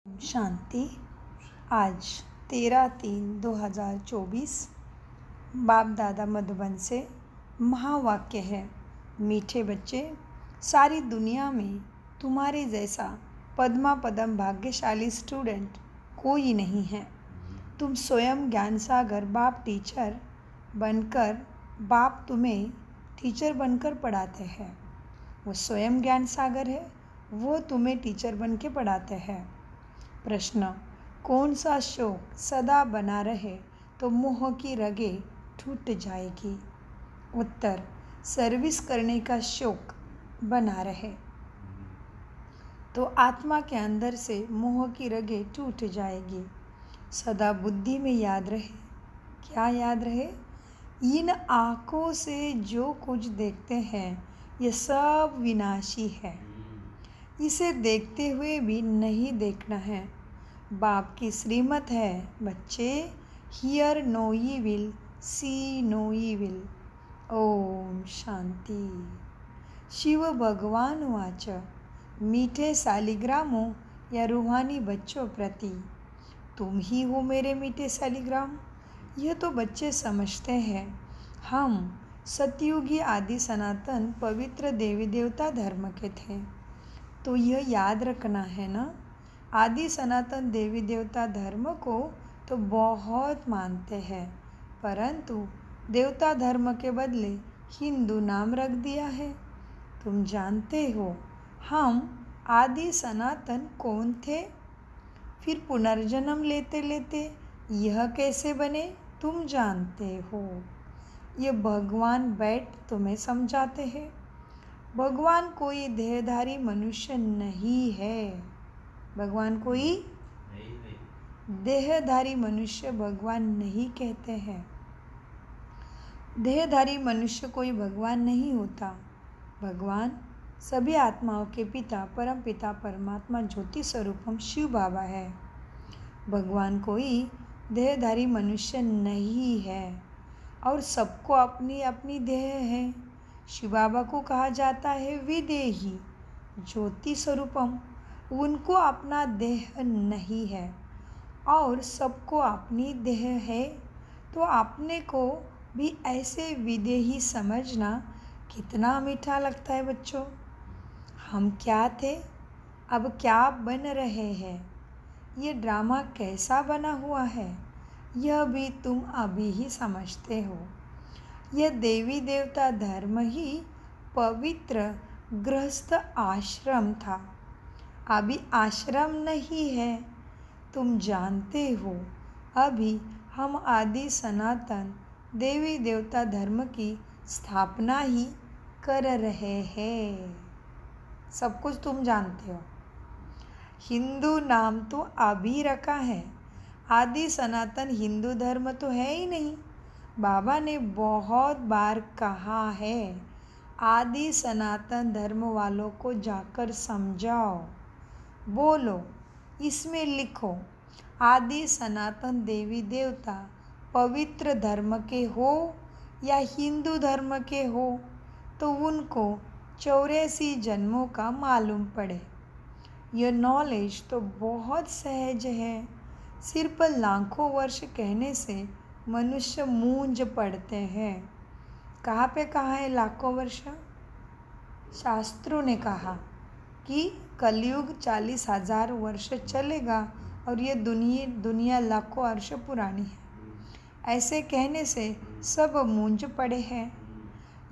शांति। आज 13/3/2024 बाप दादा मधुबन से महावाक्य है। मीठे बच्चे, सारी दुनिया में तुम्हारे जैसा पद्मा पदम भाग्यशाली स्टूडेंट कोई नहीं है। तुम स्वयं ज्ञान सागर बाप तुम्हें टीचर बनकर पढ़ाते हैं। वो स्वयं ज्ञान सागर है, वो तुम्हें टीचर बन के पढ़ाते हैं। प्रश्न, कौन सा शौक सदा बना रहे तो मोह की रगे टूट जाएगी। उत्तर, सर्विस करने का शौक बना रहे तो आत्मा के अंदर से मोह की रगे टूट जाएगी। सदा बुद्धि में याद रहे। क्या याद रहे? इन आँखों से जो कुछ देखते हैं ये सब विनाशी है। इसे देखते हुए भी नहीं देखना है। बाप की श्रीमत है, बच्चे, hear no evil, see no evil. ओम शांति। शिव भगवान वाच, मीठे सालिग्रामों या रूहानी बच्चों प्रति, तुम ही हो मेरे मीठे सालिग्राम। यह तो बच्चे समझते हैं हम सतयुगी आदि सनातन पवित्र देवी देवता धर्म के थे। तो यह याद रखना है ना, आदि सनातन देवी देवता धर्म को तो बहुत मानते हैं, परंतु देवता धर्म के बदले हिंदू नाम रख दिया है। तुम जानते हो हम आदि सनातन कौन थे? फिर पुनर्जन्म लेते लेते यह कैसे बने तुम जानते हो। ये भगवान बैठ तुम्हें समझाते हैं। भगवान कोई देहधारी मनुष्य नहीं है। भगवान कोई देहधारी मनुष्य भगवान नहीं कहते हैं। देहधारी मनुष्य कोई भगवान नहीं होता। भगवान सभी आत्माओं के पिता परम पिता परमात्मा ज्योति स्वरूपम शिव बाबा है। भगवान कोई देहधारी मनुष्य नहीं है और सबको अपनी अपनी देह है। शिव बाबा को कहा जाता है विदेही ज्योति स्वरूपम। उनको अपना देह नहीं है और सबको अपनी देह है, तो अपने को भी ऐसे विदेही समझना कितना मीठा लगता है बच्चों। हम क्या थे, अब क्या बन रहे हैं, ये ड्रामा कैसा बना हुआ है, यह भी तुम अभी ही समझते हो। यह देवी देवता धर्म ही पवित्र गृहस्थ आश्रम था, अभी आश्रम नहीं है। तुम जानते हो अभी हम आदि सनातन देवी देवता धर्म की स्थापना ही कर रहे हैं। सब कुछ तुम जानते हो। हिंदू नाम तो अभी रखा है, आदि सनातन हिंदू धर्म तो है ही नहीं। बाबा ने बहुत बार कहा है, आदि सनातन धर्म वालों को जाकर समझाओ। बोलो, इसमें लिखो, आदि सनातन देवी देवता पवित्र धर्म के हो या हिंदू धर्म के हो, तो उनको 84 जन्मों का मालूम पड़े। यह नॉलेज तो बहुत सहज है, सिर्फ लाखों वर्ष कहने से मनुष्य मूंझ पड़ते हैं। कहाँ पे कहा है लाखों वर्ष? शास्त्रों ने कहा कि कलयुग 40,000 वर्ष चलेगा और ये दुनिया लाखों वर्ष पुरानी है। ऐसे कहने से सब मूंझ पड़े हैं।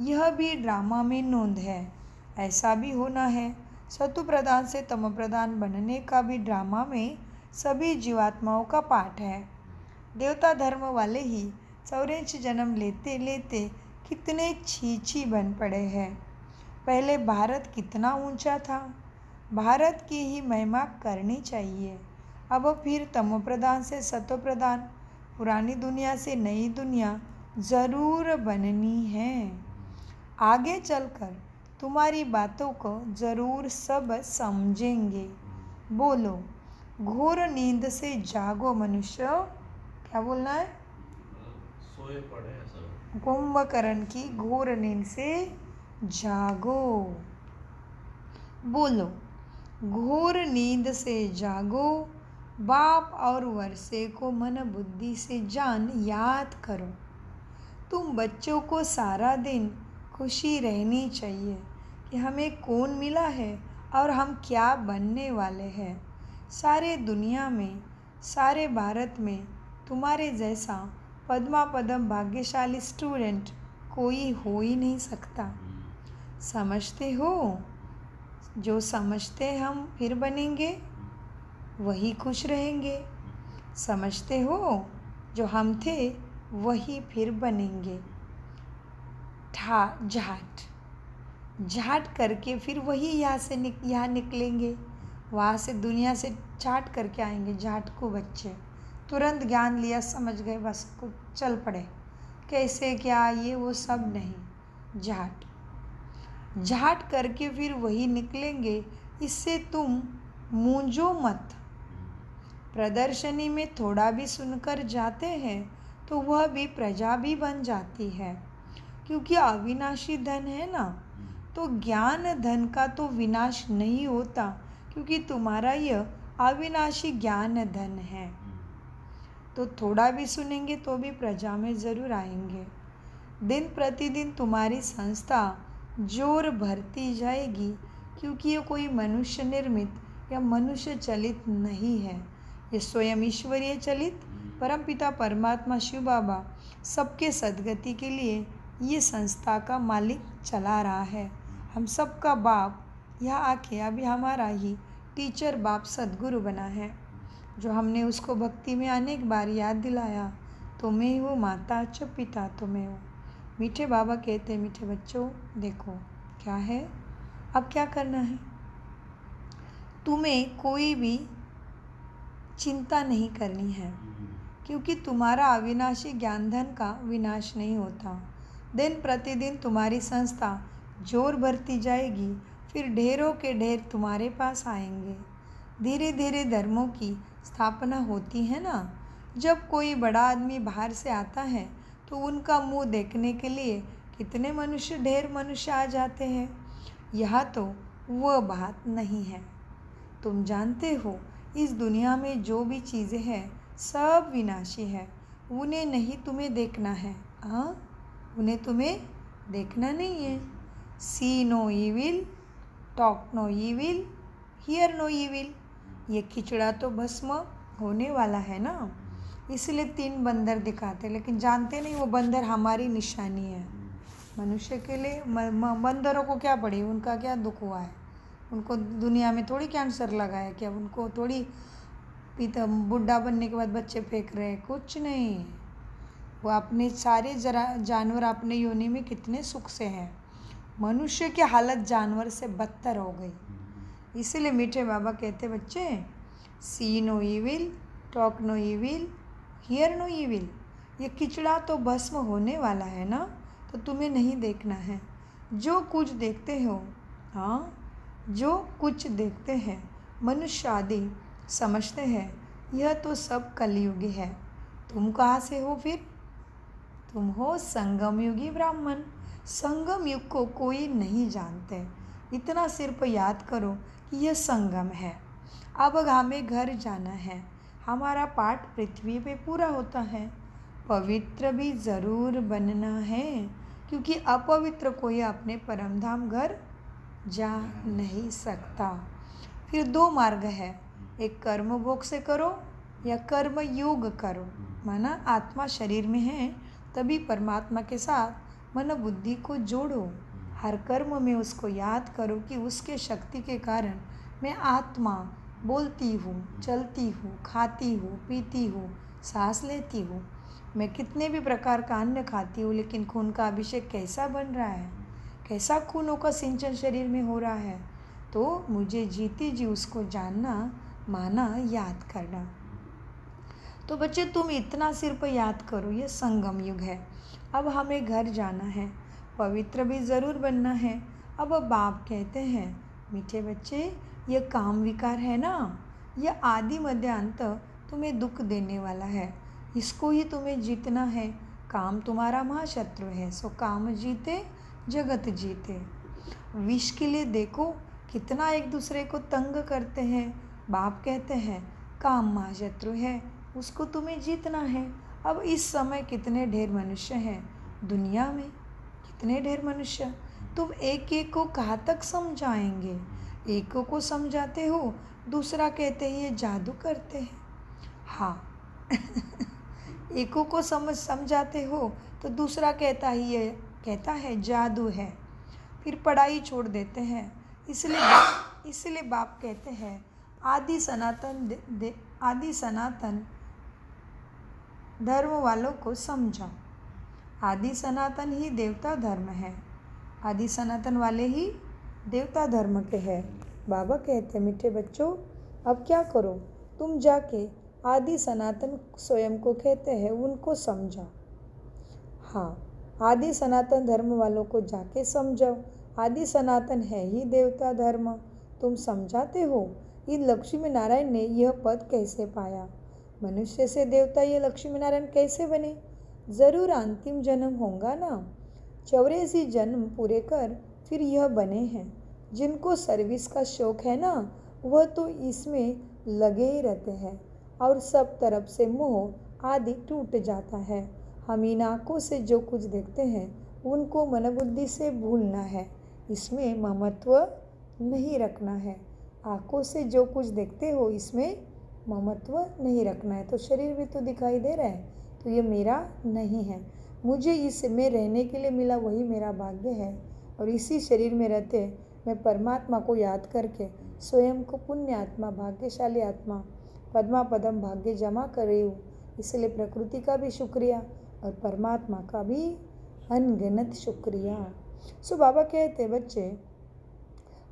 यह भी ड्रामा में नोंद है, ऐसा भी होना है। सतु प्रधान से तम प्रधान बनने का भी ड्रामा में सभी जीवात्माओं का पाठ है। देवता धर्म वाले ही 84 जन्म लेते लेते कितने छीछी बन पड़े हैं। पहले भारत कितना ऊंचा था, भारत की ही महिमा करनी चाहिए। अब फिर तमो प्रधान से सतो प्रधान, पुरानी दुनिया से नई दुनिया ज़रूर बननी है। आगे चलकर तुम्हारी बातों को ज़रूर सब समझेंगे। बोलो, घोर नींद से जागो मनुष्य। क्या बोलना है? सोए पड़े हैं सब। कुंभकर्ण की घोर नींद से जागो। बोलो, घोर नींद से जागो, बाप और वर्षे को मन बुद्धि से जान याद करो। तुम बच्चों को सारा दिन खुशी रहनी चाहिए कि हमें कौन मिला है और हम क्या बनने वाले हैं। सारे दुनिया में, सारे भारत में तुम्हारे जैसा पद्मा पदम भाग्यशाली स्टूडेंट कोई हो ही नहीं सकता। समझते हो? जो समझते हम फिर बनेंगे वही खुश रहेंगे। समझते हो? जो हम थे वही फिर बनेंगे। झाट झाट करके फिर वही यहाँ निकलेंगे, वहाँ से दुनिया से झाट करके आएंगे। झाट को बच्चे तुरंत ज्ञान लिया, समझ गए, बस को चल पड़े। कैसे क्या ये वो सब नहीं, झाट झाट करके फिर वही निकलेंगे। इससे तुम मूंझो मत। प्रदर्शनी में थोड़ा भी सुनकर जाते हैं तो वह भी प्रजा भी बन जाती है, क्योंकि अविनाशी धन है ना। तो ज्ञान धन का तो विनाश नहीं होता, क्योंकि तुम्हारा यह अविनाशी ज्ञान धन है। तो थोड़ा भी सुनेंगे तो भी प्रजा में ज़रूर आएंगे। दिन प्रतिदिन तुम्हारी संस्था जोर भरती जाएगी, क्योंकि ये कोई मनुष्य निर्मित या मनुष्य चलित नहीं है। ये स्वयं ईश्वरीय चलित परमपिता परमात्मा शिव बाबा सबके सद्गति के लिए ये संस्था का मालिक चला रहा है। हम सबका बाप यहाँ आके अभी हमारा ही टीचर बाप सद्गुरु बना है, जो हमने उसको भक्ति में अनेक बार याद दिलाया। तुम्हें हो माता च पिता तुम्हें हो। मीठे बाबा कहते हैं, मीठे बच्चों देखो क्या है, अब क्या करना है। तुम्हें कोई भी चिंता नहीं करनी है, क्योंकि तुम्हारा अविनाशी ज्ञान धन का विनाश नहीं होता। दिन प्रतिदिन तुम्हारी संस्था जोर भरती जाएगी, फिर ढेरों के ढेर तुम्हारे पास आएंगे। धीरे धीरे धर्मों की स्थापना होती है ना। जब कोई बड़ा आदमी बाहर से आता है तो उनका मुंह देखने के लिए कितने ढेर मनुष्य आ जाते हैं। यह तो वह बात नहीं है। तुम जानते हो, इस दुनिया में जो भी चीज़ें हैं सब विनाशी है। उन्हें नहीं तुम्हें देखना है। हाँ, उन्हें तुम्हें देखना नहीं है। See no evil, talk no evil, hear no evil. ये खिचड़ा तो भस्म होने वाला है ना, इसलिए 3 बंदर दिखाते, लेकिन जानते नहीं वो बंदर हमारी निशानी है। मनुष्य के लिए बंदरों को क्या पड़ी, उनका क्या दुख हुआ है। उनको दुनिया में थोड़ी कैंसर लगा है क्या, उनको थोड़ी बुढ़ा बनने के बाद बच्चे फेंक रहे हैं, कुछ नहीं। वो अपने सारे जानवर अपने योनि में कितने सुख से हैं। मनुष्य की हालत जानवर से बदतर हो गई। इसीलिए मीठे बाबा कहते, बच्चे see no evil, talk no evil, hear no evil. ये किचड़ा तो भस्म होने वाला है ना, तो तुम्हें नहीं देखना है। जो कुछ देखते हो, हाँ, जो कुछ देखते हैं मनुष्य आदि समझते हैं यह तो सब कलयुगी है। तुम कहाँ से हो फिर? तुम हो संगम युगी ब्राह्मण। संगम युग को कोई नहीं जानते। इतना सिर्फ याद करो कि यह संगम है। अब हमें घर जाना है। हमारा पाठ पृथ्वी पे पूरा होता है। पवित्र भी ज़रूर बनना है, क्योंकि अपवित्र कोई अपने परमधाम घर जा नहीं सकता। फिर 2 मार्ग है, एक कर्म भोग से करो या कर्म योग करो। माना आत्मा शरीर में है तभी परमात्मा के साथ मन बुद्धि को जोड़ो। हर कर्म में उसको याद करो कि उसके शक्ति के कारण मैं आत्मा बोलती हूँ, चलती हूँ, खाती हूँ, पीती हूँ, सांस लेती हूँ। मैं कितने भी प्रकार का अन्न खाती हूँ, लेकिन खून का अभिषेक कैसा बन रहा है, कैसा खूनों का सिंचन शरीर में हो रहा है। तो मुझे जीती जी उसको जानना, माना, याद करना। तो बच्चे तुम इतना सिर्फ याद करो, ये संगम युग है। अब हमें घर जाना है, पवित्र भी ज़रूर बनना है। अब बाप कहते हैं, मीठे बच्चे, ये काम विकार है ना, यह आदि मध्य अंत तुम्हें दुख देने वाला है। इसको ही तुम्हें जीतना है। काम तुम्हारा महाशत्रु है, सो काम जीते जगत जीते। विष के लिए देखो कितना एक दूसरे को तंग करते हैं। बाप कहते हैं काम महाशत्रु है, उसको तुम्हें जीतना है। अब इस समय कितने ढेर मनुष्य हैं दुनिया में, कितने ढेर मनुष्य। तुम एक एक को कहाँ तक समझाएंगे? एक को समझाते हो, दूसरा कहते हैं ये जादू करते हैं। हाँ एकों को समझाते हो तो दूसरा कहता है जादू है। फिर पढ़ाई छोड़ देते हैं। इसलिए बाप कहते हैं आदि सनातन धर्म वालों को समझाओ। आदि सनातन ही देवता धर्म है। आदि सनातन वाले ही देवता धर्म के हैं। बाबा कहते मीठे बच्चों, अब क्या करो? तुम जाके आदि सनातन स्वयं को कहते हैं उनको समझाओ। हाँ, आदि सनातन धर्म वालों को जाके समझाओ। आदि सनातन है ही देवता धर्म। तुम समझाते हो इन लक्ष्मी नारायण ने यह पद कैसे पाया? मनुष्य से देवता ये लक्ष्मी नारायण कैसे बने? जरूर अंतिम जन्म होगा ना। 84 जन्म पूरे कर फिर यह बने हैं। जिनको सर्विस का शौक है ना, वह तो इसमें लगे ही रहते हैं और सब तरफ से मोह आदि टूट जाता है। हम इन आँखों से जो कुछ देखते हैं उनको मनोबुद्धि से भूलना है। इसमें ममत्व नहीं रखना है। आँखों से जो कुछ देखते हो इसमें ममत्व नहीं रखना है। तो शरीर भी तो दिखाई दे रहा है, तो ये मेरा नहीं है। मुझे इसमें रहने के लिए मिला वही मेरा भाग्य है और इसी शरीर में रहते मैं परमात्मा को याद करके स्वयं को पुण्य आत्मा, भाग्यशाली आत्मा, पद्मा पदम भाग्य जमा कर रही हूँ। इसलिए प्रकृति का भी शुक्रिया और परमात्मा का भी अनगिनत शुक्रिया। सो बाबा कहते बच्चे,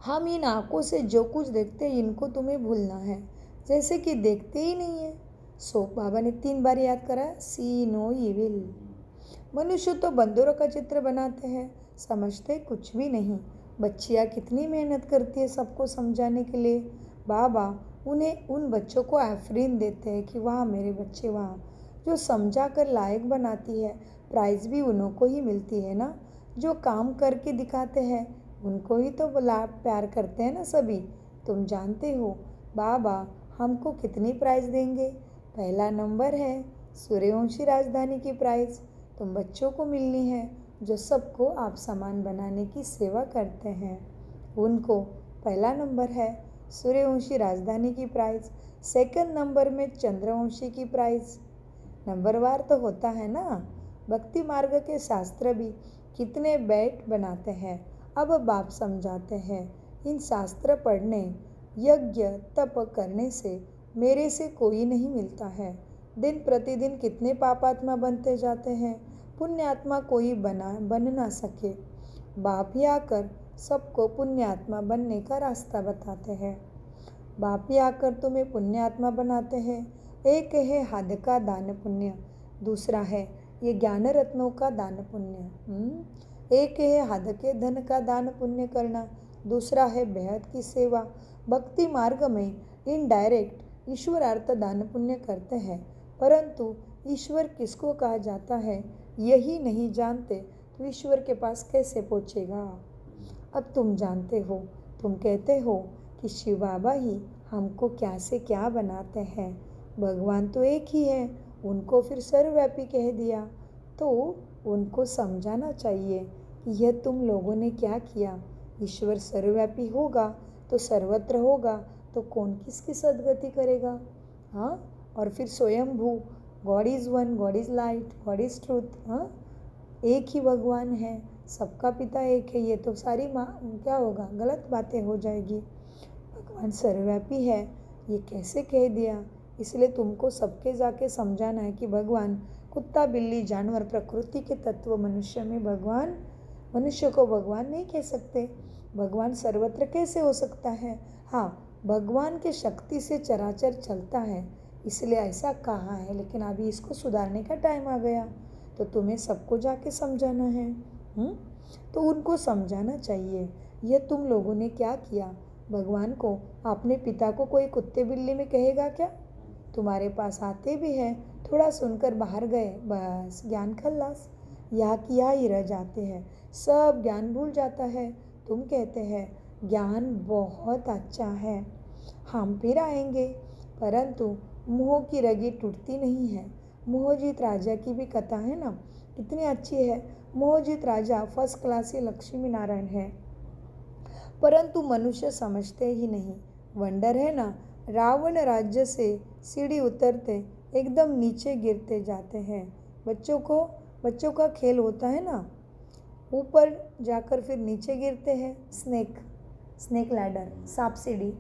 हम इन आँखों से जो कुछ देखते हैं इनको तुम्हें भूलना है, जैसे कि देखते ही नहीं है। सो बाबा ने 3 बार याद करा, सी नो इविल। मनुष्य तो बंदरों का चित्र बनाते हैं, समझते कुछ भी नहीं। बच्चियाँ कितनी मेहनत करती है सबको समझाने के लिए। बाबा उन्हें उन बच्चों को आफरीन देते हैं कि वाह मेरे बच्चे वाह, जो समझा कर लायक बनाती है। प्राइज़ भी उन्हों को ही मिलती है ना, जो काम करके दिखाते हैं उनको ही तो प्यार करते हैं ना सभी। तुम जानते हो बाबा हमको कितनी प्राइज़ देंगे? पहला नंबर है सूर्यवंशी राजधानी की प्राइज़। तुम बच्चों को मिलनी है जो सबको आप समान बनाने की सेवा करते हैं। उनको पहला नंबर है सूर्यवंशी राजधानी की प्राइज़। सेकंड नंबर में चंद्रवंशी की प्राइज़। नंबरवार तो होता है ना। भक्ति मार्ग के शास्त्र भी कितने बैठ बनाते हैं। अब बाप समझाते हैं इन शास्त्र पढ़ने, यज्ञ तप करने से मेरे से कोई नहीं मिलता है। दिन प्रतिदिन कितने पापात्मा बनते जाते हैं, पुण्य आत्मा कोई बन ना सके। बाप ही आकर सबको पुण्य आत्मा बनने का रास्ता बताते हैं। बाप ही आकर तुम्हें पुण्य आत्मा बनाते हैं। एक है हद का दान पुण्य, दूसरा है ये ज्ञान रत्नों का दान पुण्य। एक है हद के धन का दान पुण्य करना, दूसरा है बेहद की सेवा। भक्ति मार्ग में इनडायरेक्ट ईश्वरार्थ दान पुण्य करते हैं, परंतु ईश्वर किसको कहा जाता है यही नहीं जानते तो ईश्वर के पास कैसे पहुँचेगा? अब तुम जानते हो, तुम कहते हो कि शिव बाबा ही हमको क्या से क्या बनाते हैं। भगवान तो एक ही है, उनको फिर सर्वव्यापी कह दिया, तो उनको समझाना चाहिए कि यह तुम लोगों ने क्या किया। ईश्वर सर्वव्यापी होगा तो सर्वत्र होगा, तो कौन किसकी सदगति करेगा? हाँ, और फिर स्वयंभू, God is one, God is light, God is truth. हाँ, एक ही भगवान है, सबका पिता एक है, ये तो सारी क्या होगा, गलत बातें हो जाएगी। भगवान सर्वव्यापी है ये कैसे कह दिया? इसलिए तुमको सबके जाके समझाना है कि भगवान कुत्ता बिल्ली जानवर प्रकृति के तत्व मनुष्य में भगवान, मनुष्य को भगवान नहीं कह सकते। भगवान सर्वत्र कैसे हो सकता है? हाँ, भगवान के शक्ति से चराचर चलता है इसलिए ऐसा कहा है, लेकिन अभी इसको सुधारने का टाइम आ गया, तो तुम्हें सबको जाके समझाना है। तो उनको समझाना चाहिए यह तुम लोगों ने क्या किया। भगवान को अपने पिता को कोई कुत्ते बिल्ली में कहेगा क्या? तुम्हारे पास आते भी हैं, थोड़ा सुनकर बाहर गए, बस ज्ञान खल्लास, यहाँ की यहाँ ही रह जाते हैं, सब ज्ञान भूल जाता है। तुम कहते हैं ज्ञान बहुत अच्छा है, हम फिर आएंगे, परंतु मोह की रगी टूटती नहीं है। मोहजीत राजा की भी कथा है ना, कितनी अच्छी है। मोहजीत राजा फर्स्ट क्लास लक्ष्मी नारायण है, परंतु मनुष्य समझते ही नहीं। वंडर है ना, रावण राज्य से सीढ़ी उतरते एकदम नीचे गिरते जाते हैं। बच्चों का खेल होता है ना, ऊपर जाकर फिर नीचे गिरते हैं। स्नेक लैडर, सांप सीढ़ी,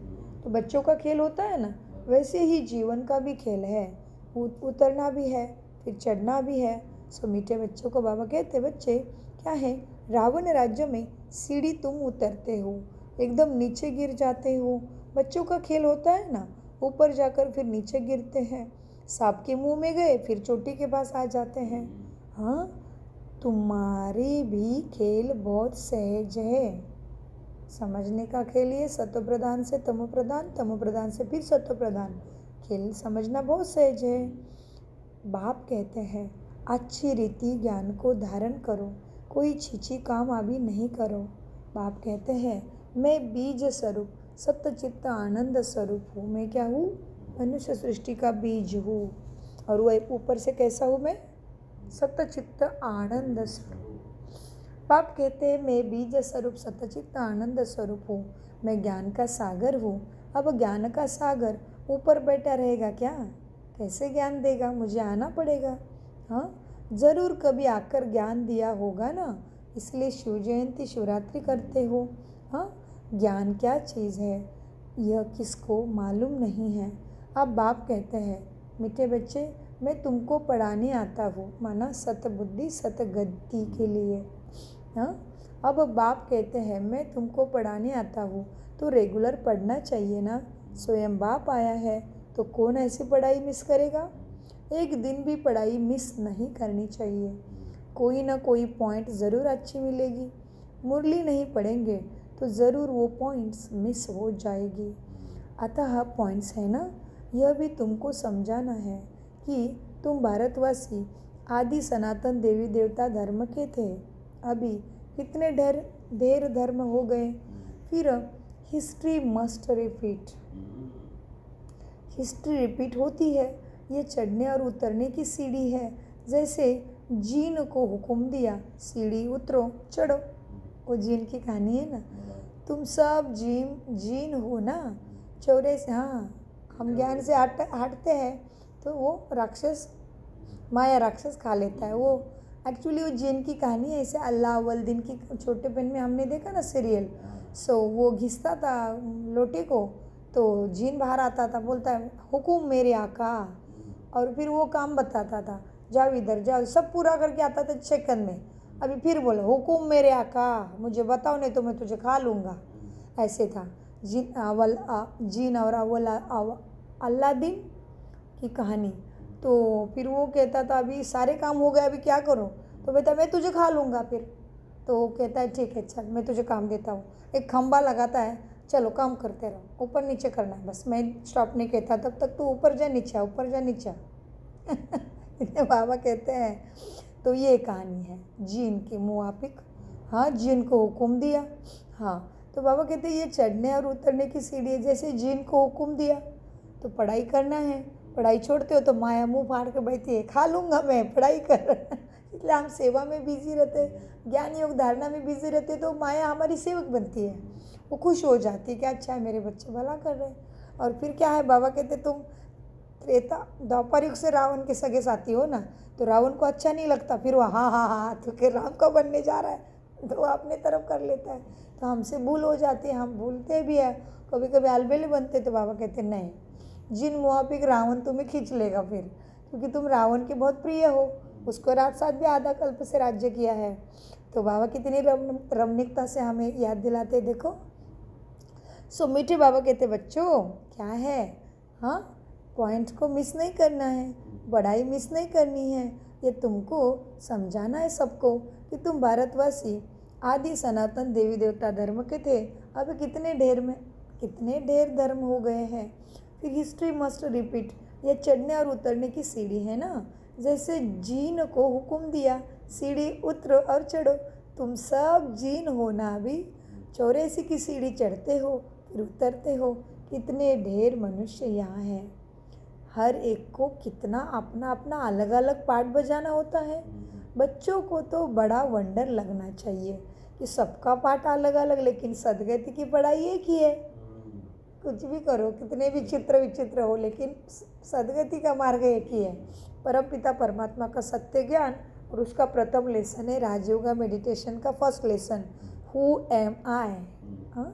तो बच्चों का खेल होता है ना, वैसे ही जीवन का भी खेल है। उतरना भी है, फिर चढ़ना भी है। सो मीठे बच्चों को बाबा कहते, बच्चे क्या है, रावण राज्य में सीढ़ी तुम उतरते हो, एकदम नीचे गिर जाते हो। बच्चों का खेल होता है ना, ऊपर जाकर फिर नीचे गिरते हैं। सांप के मुंह में गए, फिर चोटी के पास आ जाते हैं। हाँ, तुम्हारी भी खेल बहुत सहज है। समझने का खेल ये सत्व प्रधान से तमो प्रधान, तमो प्रधान से फिर सत्व प्रधान। खेल समझना बहुत सहज है। बाप कहते हैं, अच्छी रीति ज्ञान को धारण करो, कोई छीछी काम अभी नहीं करो। बाप कहते हैं, मैं बीज स्वरूप सत्य चित्त आनंद स्वरूप हूँ। मैं क्या हूँ? मनुष्य सृष्टि का बीज हूँ। और वो ऊपर से कैसा हूँ मैं? सत्य चित्त आनंद स्वरूप। बाप कहते हैं, मैं बीज स्वरूप सत्य चित्त आनंद स्वरूप हूँ। मैं ज्ञान का सागर हूँ। अब ज्ञान का सागर ऊपर बैठा रहेगा क्या? कैसे ज्ञान देगा? मुझे आना पड़ेगा। हाँ, ज़रूर कभी आकर ज्ञान दिया होगा ना, इसलिए शिव जयंती शिवरात्रि करते हो। हाँ, ज्ञान क्या चीज़ है यह किसको मालूम नहीं है। अब बाप कहते हैं, मीठे बच्चे, मैं तुमको पढ़ाने आता हूँ, माना सतबुद्धि सतगति के लिए। हाँ, अब बाप कहते हैं, मैं तुमको पढ़ाने आता हूँ, तो रेगुलर पढ़ना चाहिए ना। स्वयं बाप आया है तो कौन ऐसी पढ़ाई मिस करेगा? एक दिन भी पढ़ाई मिस नहीं करनी चाहिए। कोई ना कोई पॉइंट ज़रूर अच्छी मिलेगी। मुरली नहीं पढ़ेंगे तो ज़रूर वो पॉइंट्स मिस हो जाएगी। अतः पॉइंट्स है ना, यह भी तुमको समझाना है कि तुम भारतवासी आदि सनातन देवी देवता धर्म के थे। अभी कितने ढेर धर्म हो गए। फिर history must repeat. History repeat होती है। ये चढ़ने और उतरने की सीढ़ी है। जैसे जीन को हुक्म दिया, सीढ़ी उतरो चढ़ो। वो जीन की कहानी है ना, तुम सब जीन हो ना, चौरे से। हाँ, हम ज्ञान से हटते हैं तो वो राक्षस, माया राक्षस खा लेता है। वो एक्चुअली वो जीन की कहानी है। ऐसे अल्लाह अव्वल दिन की छोटे पेन में हमने देखा ना सीरियल। सो वो घिसता था लोटे को, तो जीन बाहर आता था, बोलता है, हुकुम मेरे आका। और फिर वो काम बताता था, जाओ इधर जाओ, सब पूरा करके आता था सेकंड में। अभी फिर बोलो, हुकुम मेरे आका, मुझे बताओ नहीं तो मैं तुझे खा लूँगा। ऐसे था जीन और अल्लादीन की कहानी। तो फिर वो कहता था, अभी सारे काम हो गए, अभी क्या करूं? तो बेटा, मैं तुझे खा लूँगा फिर। तो वो कहता है, ठीक है चल, मैं तुझे काम देता हूँ। एक खंबा लगाता है, चलो काम करते रहो, ऊपर नीचे करना है बस, मैं स्टॉप नहीं कहता तब तक तू ऊपर जा नीचे, ऊपर जा नीचे। इतने बाबा कहते हैं। तो ये कहानी है जीन के मुआफिक। हाँ, जीन को हुक्म दिया। हाँ, तो बाबा कहते हैं, ये चढ़ने और उतरने की सीढ़ी है। जैसे जीन को हुक्म दिया तो पढ़ाई करना है, पढ़ाई छोड़ते हो तो माया मुंह फाड़ के बैठी है, खा लूँगा मैं, पढ़ाई कर। इसलिए हम सेवा में बिजी रहते, ज्ञान योग धारणा में बिजी रहते, तो माया हमारी सेवक बनती है। वो खुश हो जाती है कि अच्छा है, मेरे बच्चे भला कर रहे हैं। और फिर क्या है, बाबा कहते, तुम त्रेता द्वापर युग से रावण के सगे साथी हो ना, तो रावण को अच्छा नहीं लगता। फिर वो हाँ तो फिर राम का बनने जा रहा है, तो वो अपने तरफ कर लेता है। तो हमसे भूल हो जाती है, हम भूलते भी है, कभी कभी अलबेले बनते। तो बाबा कहते नहीं, जिन मुआफिक रावण तुम्हें खींच लेगा फिर, क्योंकि तुम रावण के बहुत प्रिय हो। उसको रात साथ भी आधा कल्प से राज्य किया है। तो बाबा कितनी रमणीकता से हमें याद दिलाते, देखो। सो मीठे बाबा कहते, बच्चों क्या है, हाँ, पॉइंट को मिस नहीं करना है, पढ़ाई मिस नहीं करनी है। ये तुमको समझाना है सबको कि तुम भारतवासी आदि सनातन देवी देवता धर्म के थे। अब कितने ढेर धर्म हो गए हैं। फिर हिस्ट्री मस्ट रिपीट। ये चढ़ने और उतरने की सीढ़ी है ना। जैसे जीन को हुक्म दिया, सीढ़ी उतरो और चढ़ो। तुम सब जीन हो ना, अभी 84 की सीढ़ी चढ़ते हो फिर उतरते हो। कितने ढेर मनुष्य यहाँ हैं। हर एक को कितना अपना अपना अलग अलग पार्ट बजाना होता है। बच्चों को तो बड़ा वंडर लगना चाहिए कि सबका पार्ट अलग अलग, लेकिन सदगति की पढ़ाई एक ही है। कुछ भी करो, कितने भी चित्र विचित्र हो, लेकिन सदगति का मार्ग एक ही है। परमपिता परमात्मा का सत्य ज्ञान, और उसका प्रथम लेसन है राजयोगा मेडिटेशन का फर्स्ट लेसन, हु एम आई। हाँ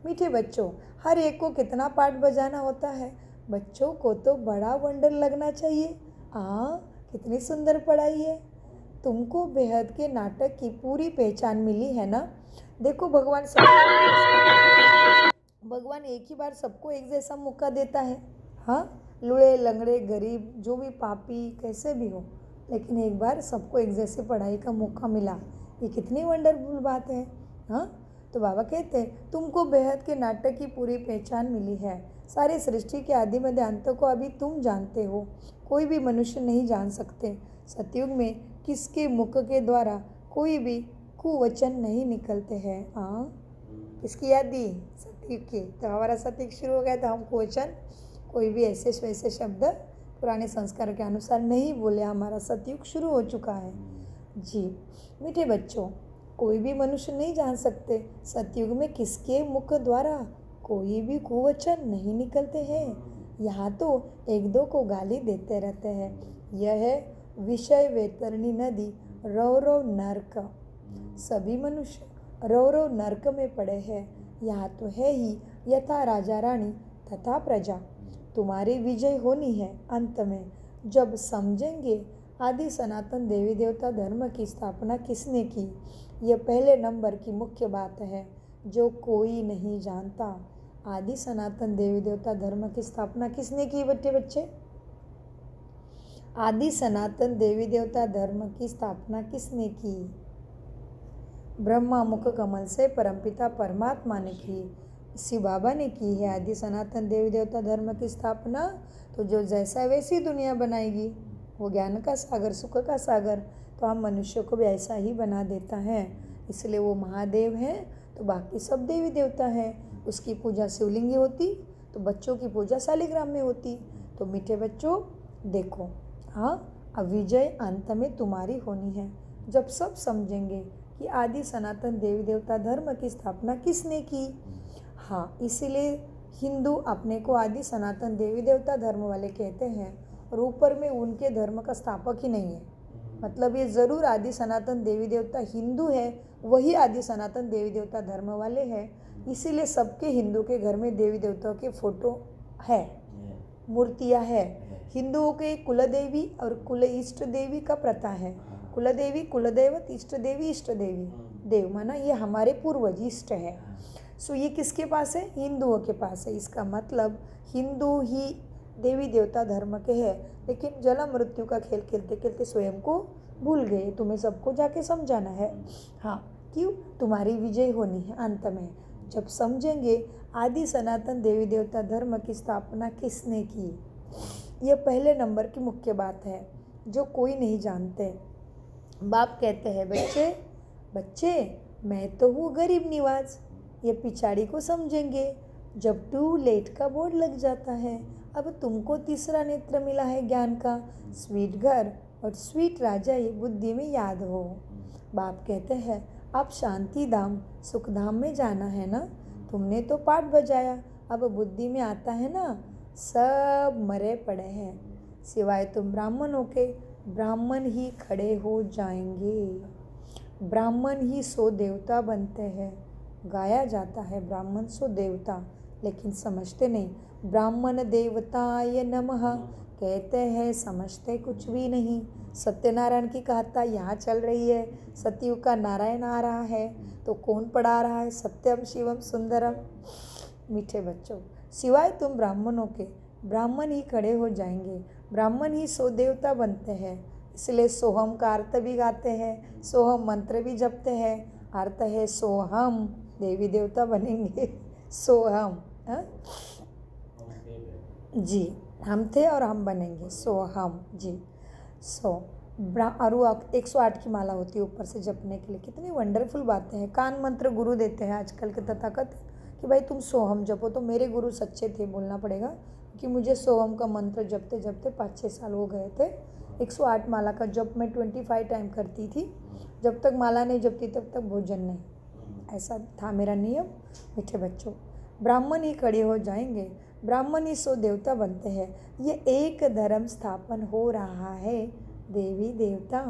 मीठे बच्चों, हर एक को कितना पार्ट बजाना होता है। बच्चों को तो बड़ा वंडर लगना चाहिए। हाँ कितनी सुंदर पढ़ाई है। तुमको बेहद के नाटक की पूरी पहचान मिली है ना। देखो भगवान एक ही बार सबको एक जैसा मौका देता है। हाँ लूड़े लंगड़े गरीब जो भी पापी कैसे भी हो, लेकिन एक बार सबको एक जैसे पढ़ाई का मौका मिला। ये कितनी वंडरफुल बात है। हाँ तो बाबा कहते हैं तुमको बेहद के नाटक की पूरी पहचान मिली है। सारी सृष्टि के आदि मध्य अंत को अभी तुम जानते हो, कोई भी मनुष्य नहीं जान सकते। सतयुग में किसके मुख के द्वारा कोई भी कुवचन नहीं निकलते हैं। हाँ किसकी याद दी? सतयुग की। तो हमारा सतयुग शुरू हो गया तो हम क्वेश्चन कोई भी ऐसे वैसे शब्द पुराने संस्कार के अनुसार नहीं बोले। हमारा सतयुग शुरू हो चुका है जी। मीठे बच्चों, कोई भी मनुष्य नहीं जान सकते सतयुग में किसके मुख द्वारा कोई भी कुवचन नहीं निकलते हैं। यहाँ तो एक दो को गाली देते रहते हैं। यह है विषय वैतरणी नदी रौरव नर्क। सभी मनुष्य रौरव नर्क में पड़े हैं। यहाँ तो है ही यथा राजा रानी तथा प्रजा। तुम्हारी विजय होनी है अंत में, जब समझेंगे आदि सनातन देवी देवता धर्म की स्थापना किसने की। यह पहले नंबर की मुख्य बात है जो कोई नहीं जानता। आदि सनातन देवी देवता धर्म की स्थापना किसने की बच्चे? आदि सनातन देवी देवता धर्म की स्थापना किसने की? ब्रह्मा मुख कमल से परमपिता परमात्मा ने की, शिव बाबा ने की है आदि सनातन देवी देवता धर्म की स्थापना। तो जो जैसा वैसी दुनिया बनाएगी, वो ज्ञान का सागर सुख का सागर, तो हम मनुष्य को भी ऐसा ही बना देता है। इसलिए वो महादेव हैं तो बाकी सब देवी देवता हैं। उसकी पूजा शिवलिंगी होती तो बच्चों की पूजा शालिग्राम में होती। तो मीठे बच्चों देखो, हाँ अब विजय अंत में तुम्हारी होनी है जब सब समझेंगे कि आदि सनातन देवी देवता धर्म की स्थापना किसने की। हाँ इसीलिए हिंदू अपने को आदि सनातन देवी देवता धर्म वाले कहते हैं, और ऊपर में उनके धर्म का स्थापक ही नहीं है। मतलब ये ज़रूर आदि सनातन देवी देवता हिंदू है, वही आदि सनातन देवी देवता धर्म वाले हैं। इसीलिए सबके हिंदू के घर में देवी देवताओं के फोटो है, मूर्तियाँ है। हिंदुओं के कुल देवी और कुल इष्ट देवी का प्रथा है। कुल देवी कुलदेवत, इष्ट देवी इष्ट देवी, देव माना ये हमारे पूर्वज इष्ट है। सो ये किसके पास है? हिंदुओं के पास है। इसका मतलब हिंदू ही देवी देवता धर्म के हैं, लेकिन जन्म मृत्यु का खेल खेलते खेलते स्वयं को भूल गए। तुम्हें सबको जाके समझाना है। हाँ क्यों? तुम्हारी विजय होनी है अंत में, जब समझेंगे आदि सनातन देवी देवता धर्म की स्थापना किसने की। यह पहले नंबर की मुख्य बात है जो कोई नहीं जानते। बाप कहते हैं बच्चे मैं तो हूँ गरीब निवाज। ये पिछाड़ी को समझेंगे जब टू लेट का बोर्ड लग जाता है। अब तुमको तीसरा नेत्र मिला है ज्ञान का। स्वीट घर और स्वीट राजा ये बुद्धि में याद हो। बाप कहते हैं अब शांति धाम सुख धाम में जाना है ना। तुमने तो पाठ बजाया, अब बुद्धि में आता है ना। सब मरे पड़े हैं, सिवाय तुम ब्राह्मणों के। ब्राह्मण ही खड़े हो जाएंगे। ब्राह्मण ही सो देवता बनते हैं। गाया जाता है ब्राह्मण सो देवता, लेकिन समझते नहीं। ब्राह्मण देवताय नमः कहते हैं, समझते कुछ भी नहीं। सत्यनारायण की कहावत यहाँ चल रही है। सतयुग का नारायण आ रहा है तो कौन पढ़ा रहा है? सत्यम शिवम सुंदरम। मीठे बच्चों, सिवाय तुम ब्राह्मणों के, ब्राह्मण ही खड़े हो जाएंगे। ब्राह्मण ही सो देवता बनते हैं। इसलिए सोहम का अर्थ भी गाते हैं, सोहम मंत्र भी जपते हैं। अर्थ है सोहम, देवी देवता बनेंगे। सोहम जी, हम थे और हम बनेंगे सोहम जी। और 108 की माला होती है ऊपर से जपने के लिए। कितनी वंडरफुल बातें हैं। कान मंत्र गुरु देते हैं आजकल के तथाकथित कि भाई तुम सोहम जपो। तो मेरे गुरु सच्चे थे बोलना पड़ेगा। कि मुझे सोहम का मंत्र जपते जपते 5-6 साल हो गए थे। 108 माला का जप मैं 25 टाइम करती थी। जब तक माला नहीं जपती तब तक भोजन नहीं, ऐसा था मेरा नियम। मीठे बच्चों, ब्राह्मण ही खड़े हो जाएंगे, ब्राह्मण ही 100 देवता बनते हैं। ये एक धर्म स्थापन हो रहा है देवी देवता।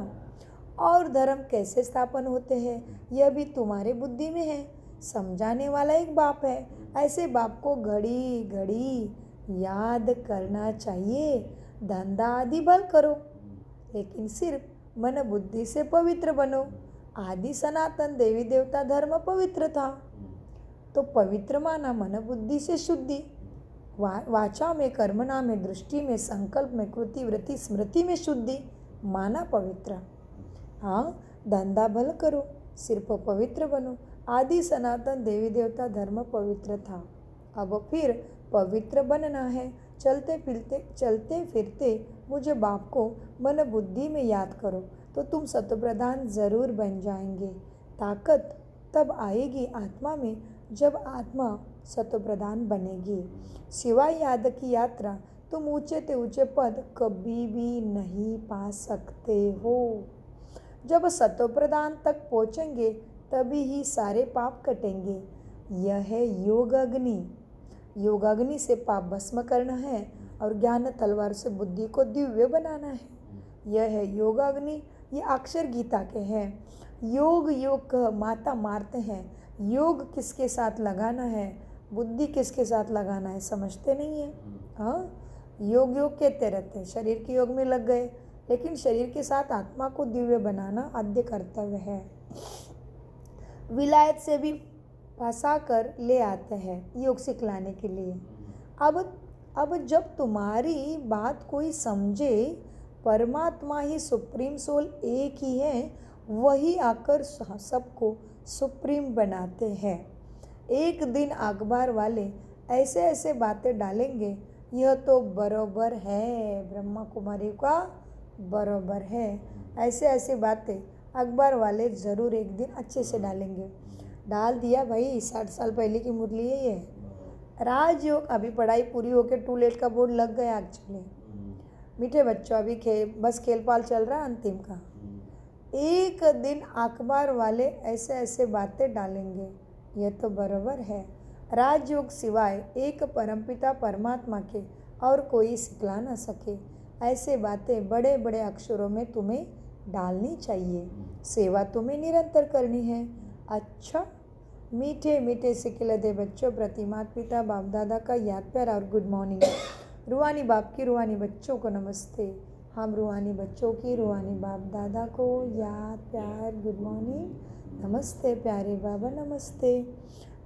और धर्म कैसे स्थापन होते हैं यह भी तुम्हारे बुद्धि में है। समझाने वाला एक बाप है, ऐसे बाप को घड़ी घड़ी याद करना चाहिए। धंधा आदि भल करो, लेकिन सिर्फ मन बुद्धि से पवित्र बनो। आदि सनातन देवी देवता धर्म पवित्र था, तो पवित्र माना मन बुद्धि से शुद्धि। वाचा में, कर्मणा में, दृष्टि में, संकल्प में, कृति वृत्ति स्मृति में शुद्धि माना पवित्र। हाँ, धंधा भल करो, सिर्फ पवित्र बनो। आदि सनातन देवी देवता धर्म पवित्र था, अब फिर पवित्र बनना है। चलते फिरते मुझे बाप को मन बुद्धि में याद करो, तो तुम सतप्रधान जरूर बन जाएंगे। ताकत तब आएगी आत्मा में जब आत्मा सतप्रधान बनेगी। सिवाय याद की यात्रा तुम ऊंचे ते ऊंचे पद कभी भी नहीं पा सकते हो। जब सतोप्रधान तक पहुँचेंगे तभी ही सारे पाप कटेंगे। यह है योग अग्नि। योग अग्नि से पाप भस्म करना है और ज्ञान तलवार से बुद्धि को दिव्य बनाना है। यह है योग अग्नि। ये अक्षर गीता के हैं। योग योग माता मारते हैं। योग किसके साथ लगाना है, बुद्धि किसके साथ लगाना है, समझते नहीं है। हाँ, योग योग कहते रहते हैं, शरीर के योग में लग गए, लेकिन शरीर के साथ आत्मा को दिव्य बनाना आद्य कर्तव्य है। विलायत से भी फंसा कर ले आते हैं योग सिखलाने के लिए। अब जब तुम्हारी बात कोई समझे, परमात्मा ही सुप्रीम सोल एक ही है, वही आकर सबको सुप्रीम बनाते हैं। एक दिन अखबार वाले ऐसे ऐसे बातें डालेंगे, यह तो बरोबर है, ब्रह्मा कुमारी का बरोबर है। ऐसे ऐसे बातें अखबार वाले ज़रूर एक दिन अच्छे से डालेंगे। डाल दिया भाई, 60 साल पहले की मुरली है ये। राजयोग, अभी पढ़ाई पूरी होकर टू लेट का बोर्ड लग गया एक्चुअली। मीठे बच्चों, अभी बस खेल-पाल चल रहा है अंतिम का। एक दिन अखबार वाले ऐसे ऐसे बातें डालेंगे, यह तो बरोबर है। राजयोग सिवाय एक परमपिता परमात्मा के और कोई सिखला न सके। ऐसे बातें बड़े बड़े अक्षरों में तुम्हें डालनी चाहिए। सेवा तुम्हें निरंतर करनी है। अच्छा, मीठे मीठे सिखिलते बच्चों प्रति माता पिता बाप दादा का याद प्यार और गुड मॉर्निंग। रूहानी बाप की रूहानी बच्चों को नमस्ते। हम रूहानी बच्चों की रूहानी बाप दादा को याद प्यार गुड मॉर्निंग नमस्ते। प्यारे बाबा नमस्ते।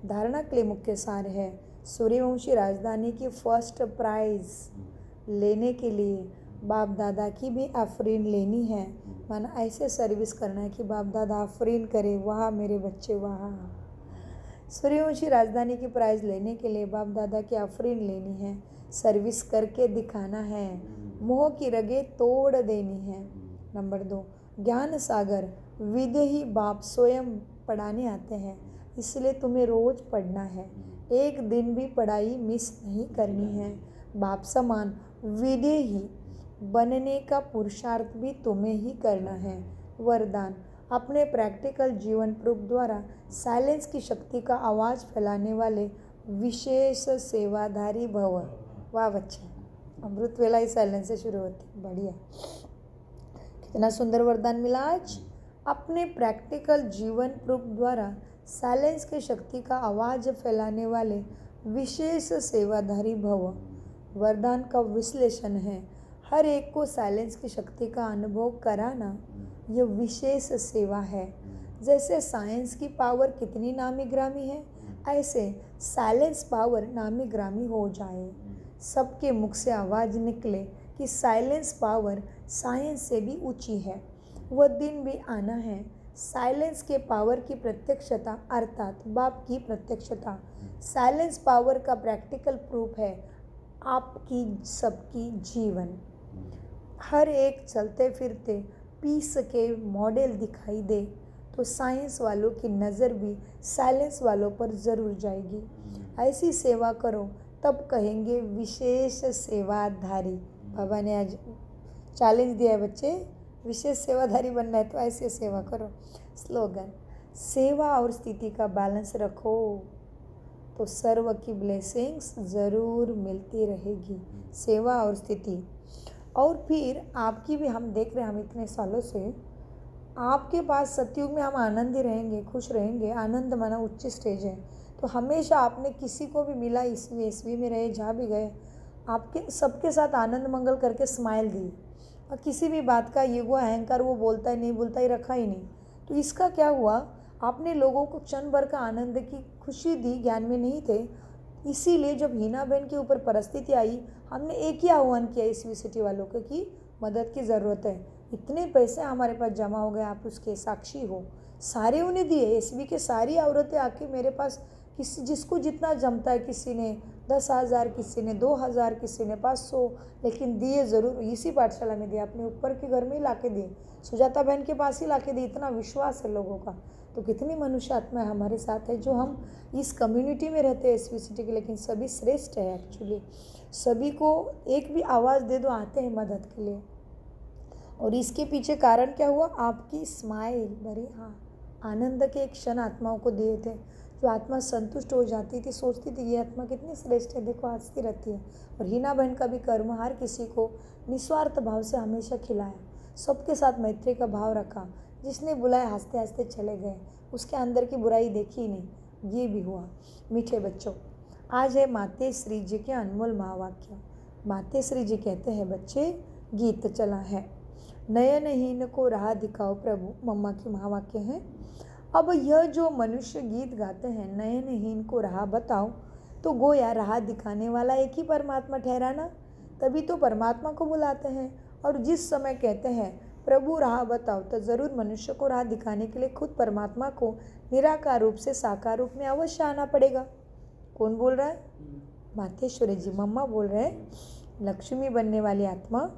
धारणा के लिए मुख्य सार है, सूर्यवंशी राजधानी की फर्स्ट प्राइज लेने के लिए बाप दादा की भी आफरीन लेनी है। माना ऐसे सर्विस करना है कि बाप दादा आफरीन करे, वाह मेरे बच्चे वाह। सूर्यवंशी राजधानी की प्राइज लेने के लिए बाप दादा की आफरीन लेनी है, सर्विस करके दिखाना है, मोह की रगें तोड़ देनी है। नंबर 2, ज्ञान सागर विदेही बाप स्वयं पढ़ाने आते हैं, इसलिए तुम्हें रोज पढ़ना है। एक दिन भी पढ़ाई मिस नहीं करनी है। बाप समान विदेही बनने का पुरुषार्थ भी तुम्हें ही करना है। वरदान, अपने प्रैक्टिकल जीवन प्रूफ द्वारा साइलेंस की शक्ति का आवाज़ फैलाने वाले विशेष सेवाधारी भव। वाह बच्चे, अमृत वेला ही साइलेंस से शुरू होती, बढ़िया। कितना सुंदर वरदान मिला आज। अपने प्रैक्टिकल जीवन प्रूफ द्वारा साइलेंस की शक्ति का आवाज़ फैलाने वाले विशेष सेवाधारी भव। वरदान का विश्लेषण है, हर एक को साइलेंस की शक्ति का अनुभव कराना यह विशेष सेवा है। जैसे साइंस की पावर कितनी नामी ग्रामी है, ऐसे साइलेंस पावर नामी ग्रामी हो जाए। सबके मुख से आवाज़ निकले कि साइलेंस पावर साइंस से भी ऊंची है। वह दिन भी आना है, साइलेंस के पावर की प्रत्यक्षता अर्थात बाप की प्रत्यक्षता। साइलेंस पावर का प्रैक्टिकल प्रूफ है आपकी सबकी जीवन। हर एक चलते फिरते पीस के मॉडल दिखाई दे तो साइंस वालों की नज़र भी साइलेंस वालों पर ज़रूर जाएगी। ऐसी सेवा करो तब कहेंगे विशेष सेवाधारी। बाबा ने आज चैलेंज दिया है बच्चे, विशेष सेवाधारी बनना है तो ऐसे सेवा करो। स्लोगन, सेवा और स्थिति का बैलेंस रखो तो सर्व की ब्लेसिंग्स ज़रूर मिलती रहेगी। सेवा और स्थिति। और फिर आपकी भी हम देख रहे हैं, हम इतने सालों से आपके पास सतयुग में हम आनंदी रहेंगे, खुश रहेंगे। आनंद माना उच्च स्टेज है। तो हमेशा आपने किसी को भी मिला, ईस्वी में रहे, जहाँ भी गए, आपके सबके साथ आनंद मंगल करके स्माइल दी। और किसी भी बात का ईगो, अहंकार, वो बोलता है नहीं बोलता ही रखा ही नहीं। तो इसका क्या हुआ, आपने लोगों को क्षण भर का आनंद की खुशी दी, ज्ञान में नहीं थे। इसीलिए जब हीना बहन के ऊपर परिस्थिति आई, हमने एक ही आह्वान किया ईस्वी सिटी वालों को कि मदद की ज़रूरत है। इतने पैसे हमारे पास जमा हो गए, आप उसके साक्षी हो। सारे उन्हें दिए, एसबी के सारी औरतें आके मेरे पास, किसी जिसको जितना जमता है, किसी ने 10,000, किसी ने 2,000, किसी ने 500, लेकिन दिए ज़रूर। इसी पाठशाला में दिए, अपने ऊपर के घर में ही ला के दिए, सुजाता बहन के पास ही ला के दिए। इतना विश्वास है लोगों का। तो कितनी मनुष्य आत्मा हमारे साथ है, जो हम इस कम्युनिटी में रहते हैं एसबी सिटी के, लेकिन सभी श्रेष्ठ है एक्चुअली। सभी को एक भी आवाज़ दे दो, आते हैं मदद के लिए। और इसके पीछे कारण क्या हुआ, आपकी स्माइल भरी आनंद के एक क्षण आत्माओं को दिए थे, जो आत्मा संतुष्ट हो जाती थी, सोचती थी ये आत्मा कितनी श्रेष्ठ है, देखो हंसती रहती है। और हीना बहन का भी कर्म हर किसी को निस्वार्थ भाव से हमेशा खिलाया, सबके साथ मैत्री का भाव रखा। जिसने बुलाया हंसते हंसते चले गए, उसके अंदर की बुराई देखी ही नहीं। ये भी हुआ। मीठे बच्चों, आज है मातेश्री जी के अनमोल महावाक्य। मातेश्री जी कहते हैं, बच्चे गीत चला है, नयनहीन को राह दिखाओ प्रभु। मम्मा की महावाक्य है। अब यह जो मनुष्य गीत गाते हैं, नयनहीन को राह बताओ, तो गोया राह दिखाने वाला एक ही परमात्मा ठहराना। तभी तो परमात्मा को बुलाते हैं। और जिस समय कहते हैं प्रभु राह बताओ, तो ज़रूर मनुष्य को राह दिखाने के लिए खुद परमात्मा को निराकार रूप से साकार रूप में अवश्य आना पड़ेगा। कौन बोल रहा है? मातेश्वरी जी, मम्मा बोल रहे हैं, लक्ष्मी बनने वाली आत्मा।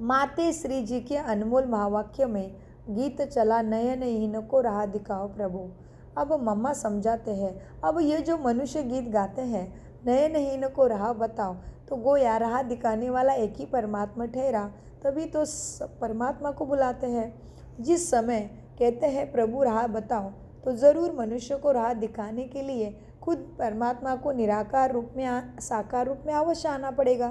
मातेश्री जी के अनमोल महावाक्य में गीत चला, नयनहीन को राह दिखाओ प्रभु। अब मम्मा समझाते हैं, अब ये जो मनुष्य गीत गाते हैं, नयनहीन को राह बताओ, तो गोया राह दिखाने वाला एक ही परमात्मा ठहरा। तभी तो परमात्मा को बुलाते हैं। जिस समय कहते हैं प्रभु राह बताओ, तो ज़रूर मनुष्य को राह दिखाने के लिए खुद परमात्मा को निराकार रूप में साकार रूप में अवश्य आना पड़ेगा।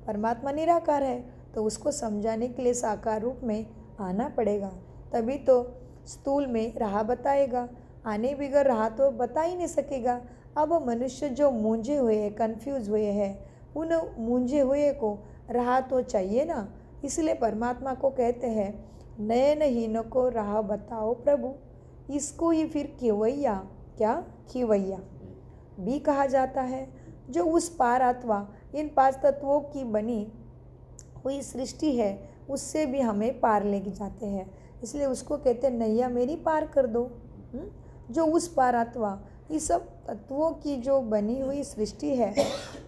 परमात्मा निराकार है, तो उसको समझाने के लिए साकार रूप में आना पड़ेगा। तभी तो स्थूल में राह बताएगा। आने बगैर राह तो बता ही नहीं सकेगा। अब मनुष्य जो मूंझे हुए हैं, कन्फ्यूज़ हुए हैं, उन मूंझे हुए को राह तो चाहिए ना। इसलिए परमात्मा को कहते हैं, नयनहीन को राह बताओ प्रभु। इसको ही फिर खिवैया, क्या खिवैया भी कहा जाता है, जो उस पार अथवा इन 5 तत्वों की बनी हुई सृष्टि है, उससे भी हमें पार ले जाते हैं। इसलिए उसको कहते हैं, नैया मेरी पार कर दो। जो उस पार अथवा इस सब तत्वों की जो बनी हुई सृष्टि है,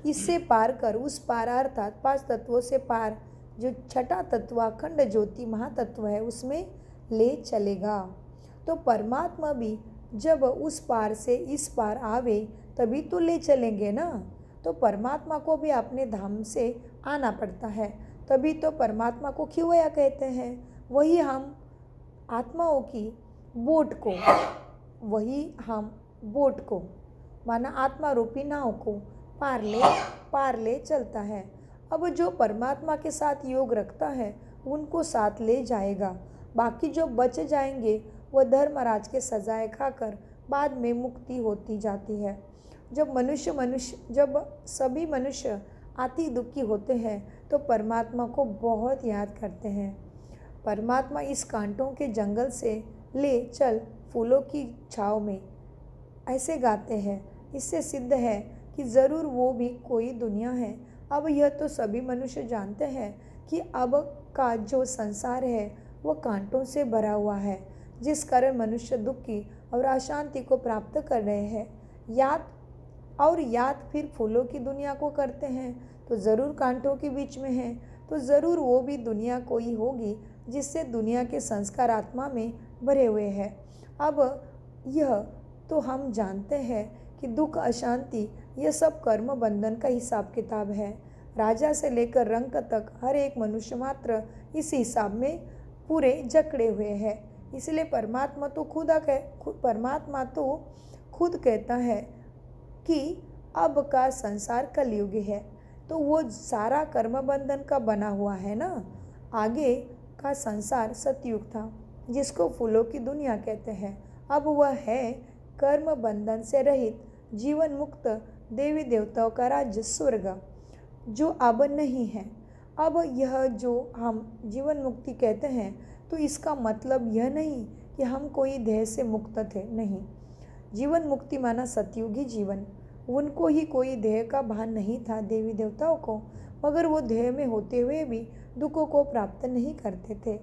इससे पार कर उस पार, अर्थात 5 तत्वों से पार, जो छठा तत्व अखंड ज्योति महातत्व है, उसमें ले चलेगा। तो परमात्मा भी जब उस पार से इस पार आवे, तभी तो ले चलेंगे ना। तो परमात्मा को भी अपने धाम से आना पड़ता है। तभी तो परमात्मा को खिवैया कहते हैं। वही हम आत्माओं की बोट को, माना आत्मा रूपी नाव को पार ले चलता है। अब जो परमात्मा के साथ योग रखता है, उनको साथ ले जाएगा। बाकी जो बच जाएंगे, वह धर्मराज के सजाए खाकर बाद में मुक्ति होती जाती है। जब सभी मनुष्य अति दुखी होते हैं, तो परमात्मा को बहुत याद करते हैं। परमात्मा इस कांटों के जंगल से ले चल फूलों की छाँव में, ऐसे गाते हैं। इससे सिद्ध है कि ज़रूर वो भी कोई दुनिया है। अब यह तो सभी मनुष्य जानते हैं कि अब का जो संसार है, वह कांटों से भरा हुआ है, जिस कारण मनुष्य दुखी और अशांति को प्राप्त कर रहे हैं। याद फिर फूलों की दुनिया को करते हैं, तो ज़रूर कांटों के बीच में है। तो ज़रूर वो भी दुनिया कोई होगी, जिससे दुनिया के संस्कार आत्मा में भरे हुए हैं। अब यह तो हम जानते हैं कि दुख अशांति यह सब कर्म बंधन का हिसाब किताब है। राजा से लेकर रंक तक हर एक मनुष्य मात्र इस हिसाब में पूरे जकड़े हुए हैं। इसलिए परमात्मा तो खुद कहता है कि अब का संसार कलयुग है। तो वो सारा कर्म बंधन का बना हुआ है ना। आगे का संसार सतयुग था, जिसको फूलों की दुनिया कहते हैं। अब वह है कर्म बंधन से रहित जीवन मुक्त देवी देवताओं का राज्य स्वर्ग, जो अब नहीं है। अब यह जो हम जीवन मुक्ति कहते हैं, तो इसका मतलब यह नहीं कि हम कोई देह से मुक्त थे, नहीं। जीवन मुक्ति माना सतयुगी जीवन। उनको ही कोई देह का भान नहीं था, देवी देवताओं को, मगर वो देह में होते हुए भी दुखों को प्राप्त नहीं करते थे।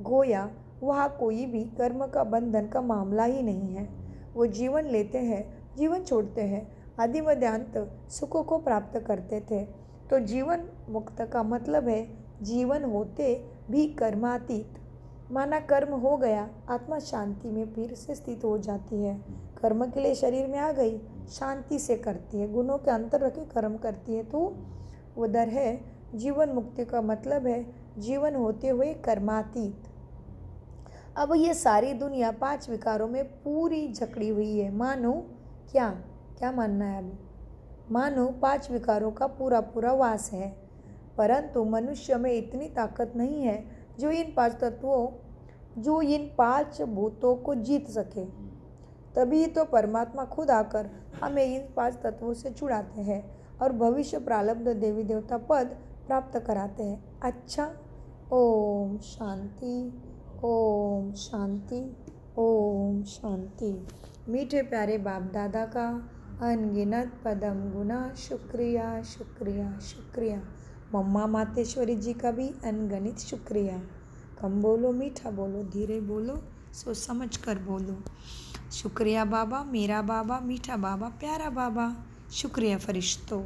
गोया वहाँ कोई भी कर्म का बंधन का मामला ही नहीं है। वो जीवन लेते हैं, जीवन छोड़ते हैं, आदि मध्यांत सुखों को प्राप्त करते थे। तो जीवन मुक्त का मतलब है जीवन होते भी कर्मातीत। माना कर्म हो गया, आत्मा शांति में फिर से स्थित हो जाती है। कर्म के लिए शरीर में आ गई, शांति से करती है, गुणों के अंतर रखे कर्म करती है, तो उधर है जीवन मुक्ति का मतलब है जीवन होते हुए कर्मातीत। अब ये सारी दुनिया 5 विकारों में पूरी जकड़ी हुई है। मानो क्या क्या मानना है अभी? मानो 5 विकारों का पूरा पूरा वास है, परंतु मनुष्य में इतनी ताकत नहीं है जो इन 5 भूतों को जीत सके। तभी तो परमात्मा खुद आकर हमें इन 5 तत्वों से छुड़ाते हैं और भविष्य प्रारब्ध देवी देवता पद प्राप्त कराते हैं। अच्छा, ओम शांति, ओम शांति, ओम शांति। मीठे प्यारे बाप दादा का अनगिनत पदम गुना शुक्रिया, शुक्रिया, शुक्रिया। मम्मा मातेश्वरी जी का भी अनगणित शुक्रिया। कम बोलो, मीठा बोलो, धीरे बोलो, सोच समझ कर बोलो। शुक्रिया बाबा, मेरा बाबा, मीठा बाबा, प्यारा बाबा। शुक्रिया फरिश्तों।